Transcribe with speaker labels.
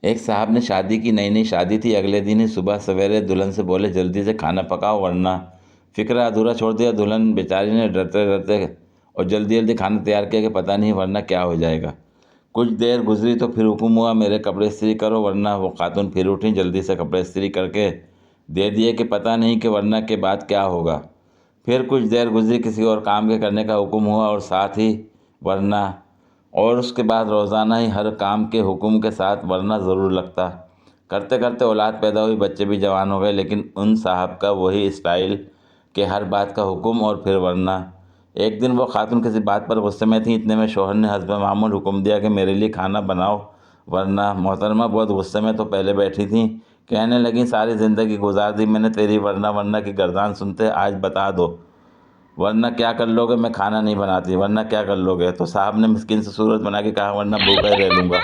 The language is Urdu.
Speaker 1: ایک صاحب نے شادی کی، نئی نئی شادی تھی، اگلے دن ہی صبح سویرے دلہن سے بولے جلدی سے کھانا پکاؤ ورنہ فکر ادھورا چھوڑ دیا۔ دلہن بیچاری نے ڈرتے ڈرتے اور جلدی جلدی کھانا تیار کیا کہ پتہ نہیں ورنہ کیا ہو جائے گا۔ کچھ دیر گزری تو پھر حکم ہوا میرے کپڑے استری کرو ورنہ۔ وہ خاتون پھر اٹھیں، جلدی سے کپڑے استری کر کے دے دیے کہ پتہ نہیں کہ ورنہ کے بعد کیا ہوگا۔ پھر کچھ دیر گزری، کسی اور کام کے کرنے کا حکم ہوا اور ساتھ ہی ورنہ، اور اس کے بعد روزانہ ہی ہر کام کے حکم کے ساتھ ورنہ ضرور لگتا۔ کرتے کرتے اولاد پیدا ہوئی، بچے بھی جوان ہو گئے، لیکن ان صاحب کا وہی اسٹائل کہ ہر بات کا حکم اور پھر ورنہ۔ ایک دن وہ خاتون کسی بات پر غصے میں تھیں، اتنے میں شوہر نے حسب معمول حکم دیا کہ میرے لیے کھانا بناؤ ورنہ۔ محترمہ بہت غصے میں تو پہلے بیٹھی تھیں، کہنے لگیں ساری زندگی گزار دی میں نے تیری ورنہ ورنہ کی گردان سنتے، آج بتا دو ورنہ کیا کر لو گے؟ میں کھانا نہیں بناتی ورنہ کیا کر لو گے؟ تو صاحب نے مسکین سے صورت بنا کے کہا ورنہ بھوکا ہی رہ لوں گا۔